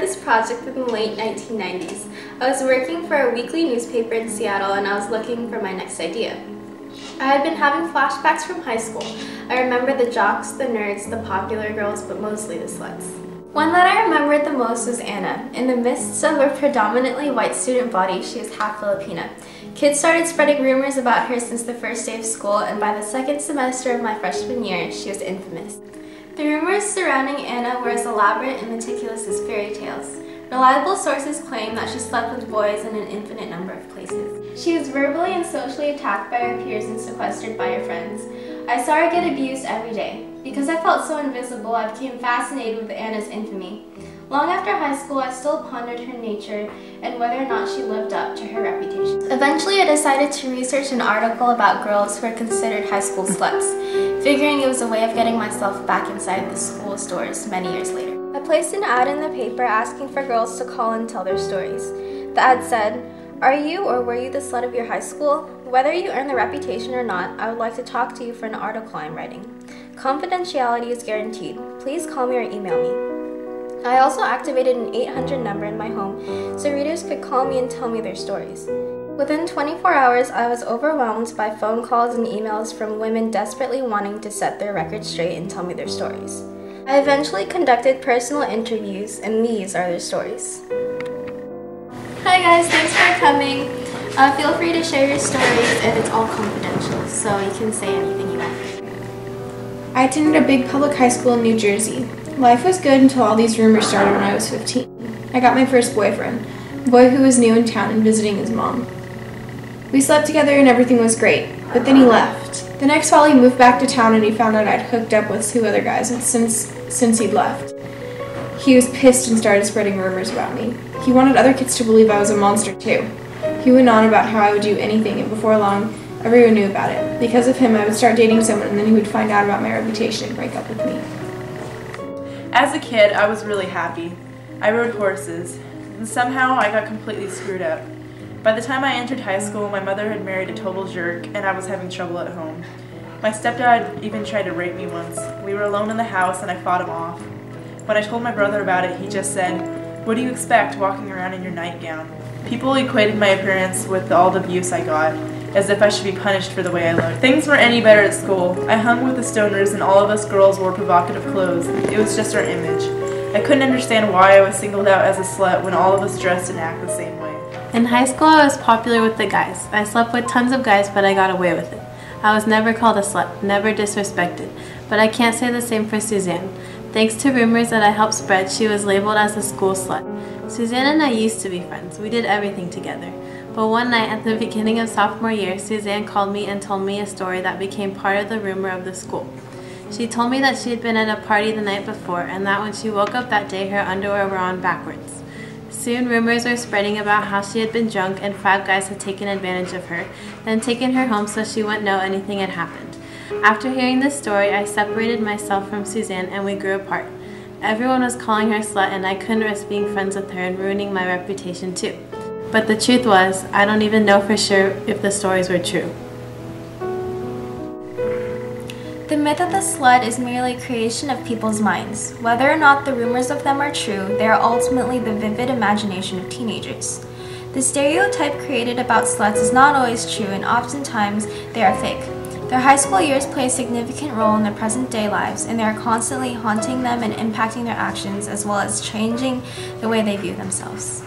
this project in the late 1990s. I was working for a weekly newspaper in Seattle and I was looking for my next idea. I had been having flashbacks from high school. I remember the jocks, the nerds, the popular girls, but mostly the sluts. One that I remembered the most was Anna. In the midst of a predominantly white student body, she was half Filipina. Kids started spreading rumors about her since the first day of school, and by the second semester of my freshman year, she was infamous. The rumors surrounding Anna were as elaborate and meticulous as fairy tales. Reliable sources claim that she slept with boys in an infinite number of places. She was verbally and socially attacked by her peers and sequestered by her friends. I saw her get abused every day. Because I felt so invisible, I became fascinated with Anna's infamy. Long after high school, I still pondered her nature and whether or not she lived up to her reputation. Eventually, I decided to research an article about girls who are considered high school sluts, figuring it was a way of getting myself back inside the school's doors many years later. I placed an ad in the paper asking for girls to call and tell their stories. The ad said, "Are you or were you the slut of your high school? Whether you earn the reputation or not, I would like to talk to you for an article I'm writing. Confidentiality is guaranteed. Please call me or email me." I also activated an 800 number in my home so readers could call me and tell me their stories. Within 24 hours, I was overwhelmed by phone calls and emails from women desperately wanting to set their record straight and tell me their stories. I eventually conducted personal interviews, and these are their stories. Hi guys, thanks for coming. Feel free to share your stories, and it's all confidential, so you can say anything you want. I attended a big public high school in New Jersey. Life was good until all these rumors started when I was 15. I got my first boyfriend, a boy who was new in town and visiting his mom. We slept together and everything was great, but then he left. The next fall he moved back to town and he found out I'd hooked up with 2 other guys since he'd left. He was pissed and started spreading rumors about me. He wanted other kids to believe I was a monster too. He went on about how I would do anything, and before long, everyone knew about it. Because of him, I would start dating someone and then he would find out about my reputation and break up with me. As a kid, I was really happy. I rode horses, and somehow I got completely screwed up. By the time I entered high school, my mother had married a total jerk, and I was having trouble at home. My stepdad even tried to rape me once. We were alone in the house, and I fought him off. When I told my brother about it, he just said, "What do you expect walking around in your nightgown?" People equated my appearance with all the abuse I got, as if I should be punished for the way I looked. Things weren't any better at school. I hung with the stoners and all of us girls wore provocative clothes. It was just our image. I couldn't understand why I was singled out as a slut when all of us dressed and acted the same way. In high school, I was popular with the guys. I slept with tons of guys, but I got away with it. I was never called a slut, never disrespected. But I can't say the same for Suzanne. Thanks to rumors that I helped spread, she was labeled as a school slut. Suzanne and I used to be friends. We did everything together. But one night at the beginning of sophomore year, Suzanne called me and told me a story that became part of the rumor of the school. She told me that she had been at a party the night before and that when she woke up that day, her underwear were on backwards. Soon, rumors were spreading about how she had been drunk and 5 guys had taken advantage of her, then taken her home so she wouldn't know anything had happened. After hearing this story, I separated myself from Suzanne and we grew apart. Everyone was calling her a slut and I couldn't risk being friends with her and ruining my reputation too. But the truth was, I don't even know for sure if the stories were true. The myth of the slut is merely a creation of people's minds. Whether or not the rumors of them are true, they are ultimately the vivid imagination of teenagers. The stereotype created about sluts is not always true, and oftentimes they are fake. Their high school years play a significant role in their present-day lives, and they are constantly haunting them and impacting their actions as well as changing the way they view themselves.